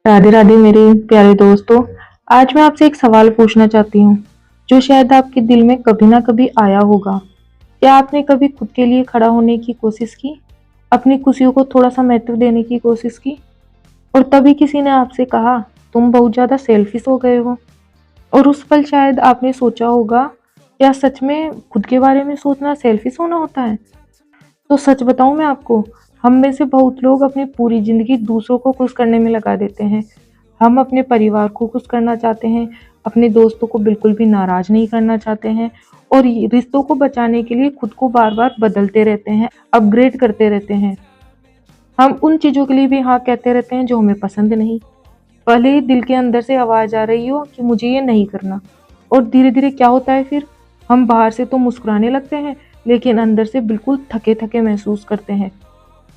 राधे राधे मेरे प्यारे दोस्तों। आज मैं आपसे एक सवाल पूछना चाहती हूँ जो शायद आपके दिल में कभी ना कभी आया होगा। क्या आपने कभी खुद के लिए खड़ा होने की कोशिश की, अपनी खुशियों को थोड़ा सा महत्व देने की कोशिश की और तभी किसी ने आपसे कहा तुम बहुत ज्यादा सेल्फिश हो गए हो। और उस पल शायद आपने सोचा होगा, क्या सच में खुद के बारे में सोचना सेल्फिश होना होता है? तो सच बताऊं मैं आपको, हम में से बहुत लोग अपनी पूरी जिंदगी दूसरों को खुश करने में लगा देते हैं। हम अपने परिवार को खुश करना चाहते हैं, अपने दोस्तों को बिल्कुल भी नाराज नहीं करना चाहते हैं और ये रिश्तों को बचाने के लिए खुद को बार बार बदलते रहते हैं, अपग्रेड करते रहते हैं। हम उन चीजों के लिए भी हाँ कहते रहते हैं जो हमें पसंद नहीं, भले ही दिल के अंदर से आवाज आ रही हो कि मुझे ये नहीं करना। और धीरे धीरे क्या होता है फिर, हम बाहर से तो मुस्कुराने लगते हैं लेकिन अंदर से बिल्कुल थके थके महसूस करते हैं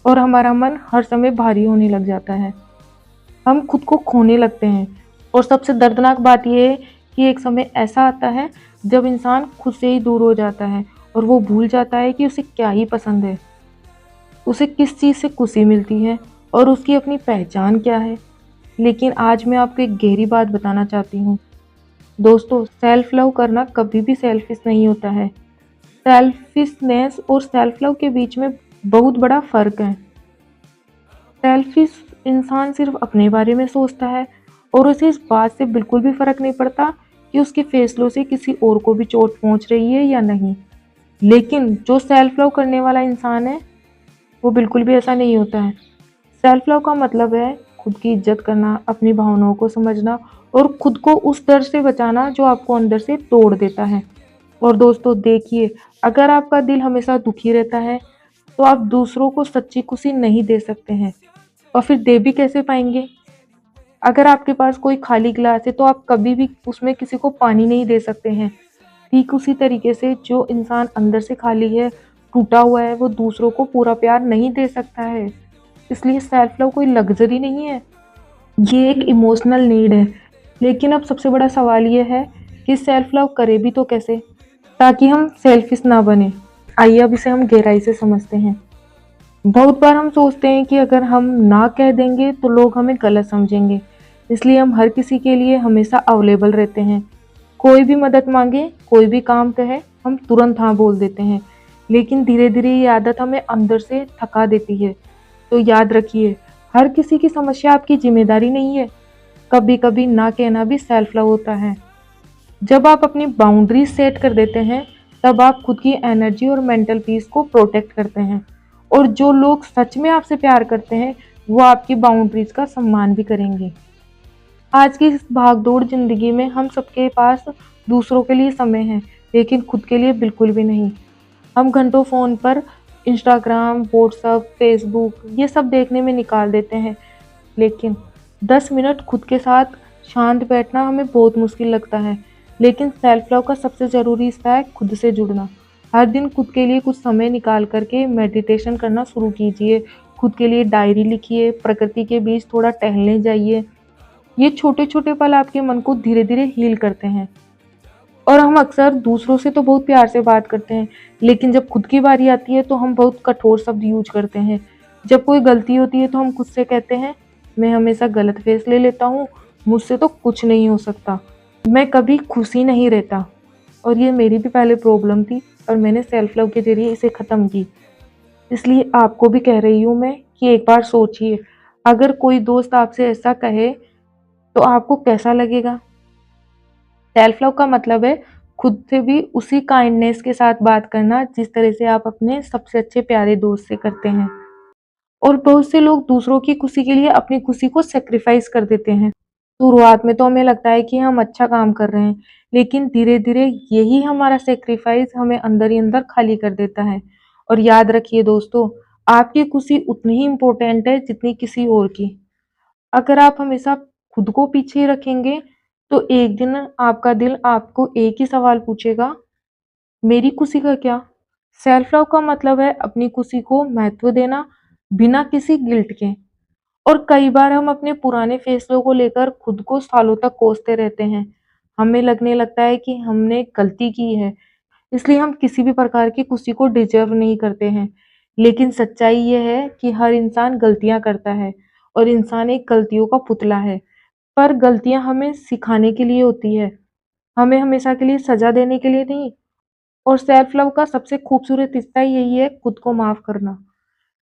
और हमारा मन हर समय भारी होने लग जाता है। हम खुद को खोने लगते हैं और सबसे दर्दनाक बात यह है कि एक समय ऐसा आता है जब इंसान खुद से ही दूर हो जाता है और वो भूल जाता है कि उसे क्या ही पसंद है, उसे किस चीज़ से खुशी मिलती है और उसकी अपनी पहचान क्या है। लेकिन आज मैं आपको एक गहरी बात बताना चाहती हूँ दोस्तों, सेल्फ लव करना कभी भी सेल्फिश नहीं होता है। सेल्फिशनेस और सेल्फ लव के बीच में बहुत बड़ा फर्क है। सेल्फिश इंसान सिर्फ अपने बारे में सोचता है और उसे इस बात से बिल्कुल भी फर्क नहीं पड़ता कि उसके फैसलों से किसी और को भी चोट पहुंच रही है या नहीं। लेकिन जो सेल्फ लव करने वाला इंसान है वो बिल्कुल भी ऐसा नहीं होता है। सेल्फ लव का मतलब है खुद की इज्जत करना, अपनी भावनाओं को समझना और खुद को उस डर से बचाना जो आपको अंदर से तोड़ देता है। और दोस्तों देखिए, अगर आपका दिल हमेशा दुखी रहता है तो आप दूसरों को सच्ची खुशी नहीं दे सकते हैं और फिर दे भी कैसे पाएंगे? अगर आपके पास कोई खाली गिलास है तो आप कभी भी उसमें किसी को पानी नहीं दे सकते हैं। ठीक उसी तरीके से जो इंसान अंदर से खाली है, टूटा हुआ है, वो दूसरों को पूरा प्यार नहीं दे सकता है। इसलिए सेल्फ लव कोई लग्जरी नहीं है, ये एक इमोशनल नीड है। लेकिन अब सबसे बड़ा सवाल ये है कि सेल्फ लव करें भी तो कैसे, ताकि हम सेल्फिश ना बने। आइए अब इसे हम गहराई से समझते हैं। बहुत बार हम सोचते हैं कि अगर हम ना कह देंगे तो लोग हमें गलत समझेंगे, इसलिए हम हर किसी के लिए हमेशा अवेलेबल रहते हैं। कोई भी मदद मांगे, कोई भी काम कहे, हम तुरंत हाँ बोल देते हैं। लेकिन धीरे धीरे ये आदत हमें अंदर से थका देती है। तो याद रखिए, हर किसी की समस्या आपकी जिम्मेदारी नहीं है। कभी कभी ना कहना भी सेल्फ लव होता है। जब आप अपनी बाउंड्रीज सेट कर देते हैं तब आप खुद की एनर्जी और मेंटल पीस को प्रोटेक्ट करते हैं। और जो लोग सच में आपसे प्यार करते हैं वो आपकी बाउंड्रीज का सम्मान भी करेंगे। आज की इस भागदौड़ जिंदगी में हम सबके पास दूसरों के लिए समय है लेकिन खुद के लिए बिल्कुल भी नहीं। हम घंटों फ़ोन पर इंस्टाग्राम, व्हाट्सएप, फेसबुक ये सब देखने में निकाल देते हैं, लेकिन 10 मिनट खुद के साथ शांत बैठना हमें बहुत मुश्किल लगता है। लेकिन सेल्फ लव का सबसे ज़रूरी हिस्सा है खुद से जुड़ना। हर दिन खुद के लिए कुछ समय निकाल करके मेडिटेशन करना शुरू कीजिए, खुद के लिए डायरी लिखिए, प्रकृति के बीच थोड़ा टहलने जाइए। ये छोटे छोटे पल आपके मन को धीरे धीरे हील करते हैं। और हम अक्सर दूसरों से तो बहुत प्यार से बात करते हैं, लेकिन जब खुद की बारी आती है तो हम बहुत कठोर शब्द यूज करते हैं। जब कोई गलती होती है तो हम खुद से कहते हैं मैं हमेशा गलत फैसले लेता हूँ, मुझसे तो कुछ नहीं हो सकता, मैं कभी खुश ही नहीं रहता। और ये मेरी भी पहले प्रॉब्लम थी और मैंने सेल्फ लव के जरिए इसे ख़त्म की। इसलिए आपको भी कह रही हूँ मैं कि एक बार सोचिए, अगर कोई दोस्त आपसे ऐसा कहे तो आपको कैसा लगेगा? सेल्फ लव का मतलब है खुद से भी उसी काइंडनेस के साथ बात करना जिस तरह से आप अपने सबसे अच्छे प्यारे दोस्त से करते हैं। और बहुत से लोग दूसरों की खुशी के लिए अपनी खुशी को सेक्रीफाइस कर देते हैं। शुरुआत में तो हमें लगता है कि हम अच्छा काम कर रहे हैं, लेकिन धीरे धीरे यही हमारा सेक्रीफाइस हमें अंदर ही अंदर खाली कर देता है। और याद रखिए दोस्तों, आपकी खुशी उतनी ही इम्पोर्टेंट है जितनी किसी और की। अगर आप हमेशा खुद को पीछे रखेंगे तो एक दिन आपका दिल आपको एक ही सवाल पूछेगा, मेरी खुशी का क्या? सेल्फ लव का मतलब है अपनी खुशी को महत्व देना बिना किसी गिल्ट के। और कई बार हम अपने पुराने फैसलों को लेकर खुद को सालों तक कोसते रहते हैं। हमें लगने लगता है कि हमने गलती की है, इसलिए हम किसी भी प्रकार की खुशी को डिजर्व नहीं करते हैं। लेकिन सच्चाई ये है कि हर इंसान गलतियां करता है और इंसान एक गलतियों का पुतला है। पर गलतियां हमें सिखाने के लिए होती है, हमें हमेशा के लिए सजा देने के लिए नहीं। और सेल्फ लव का सबसे खूबसूरत हिस्सा यही है, खुद को माफ करना।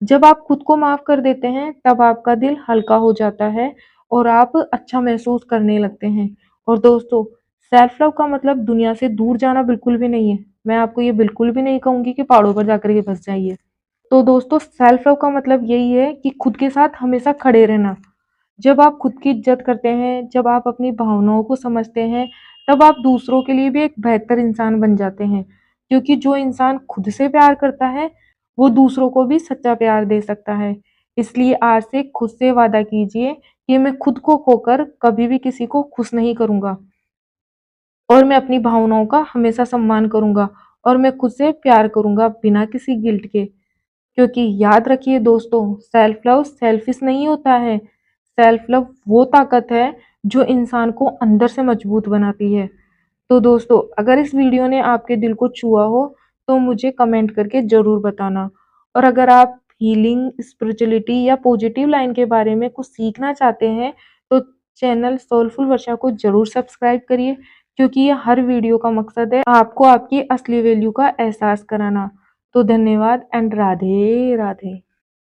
जब आप खुद को माफ कर देते हैं तब आपका दिल हल्का हो जाता है और आप अच्छा महसूस करने लगते हैं। और दोस्तों, सेल्फ लव का मतलब दुनिया से दूर जाना बिल्कुल भी नहीं है। मैं आपको ये बिल्कुल भी नहीं कहूंगी कि पहाड़ों पर जाकर के बस जाइए। तो दोस्तों, सेल्फ लव का मतलब यही है कि खुद के साथ हमेशा खड़े रहना। जब आप खुद की इज्जत करते हैं, जब आप अपनी भावनाओं को समझते हैं, तब आप दूसरों के लिए भी एक बेहतर इंसान बन जाते हैं। क्योंकि जो इंसान खुद से प्यार करता है, वो दूसरों को भी सच्चा प्यार दे सकता है। इसलिए आज से खुद से वादा कीजिए कि मैं खुद को खोकर कभी भी किसी को खुश नहीं करूंगा, और मैं अपनी भावनाओं का हमेशा सम्मान करूंगा, और मैं खुद से प्यार करूंगा बिना किसी गिल्ट के। क्योंकि याद रखिए दोस्तों, सेल्फ लव सेल्फिश नहीं होता है। सेल्फ लव वो ताकत है जो इंसान को अंदर से मजबूत बनाती है। तो दोस्तों, अगर इस वीडियो ने आपके दिल को छुआ हो तो मुझे कमेंट करके ज़रूर बताना। और अगर आप हीलिंग, स्पिरिचुअलिटी या पॉजिटिव लाइन के बारे में कुछ सीखना चाहते हैं तो चैनल सोलफुल वर्षा को ज़रूर सब्सक्राइब करिए, क्योंकि ये हर वीडियो का मकसद है आपको आपकी असली वैल्यू का एहसास कराना। तो धन्यवाद एंड राधे राधे।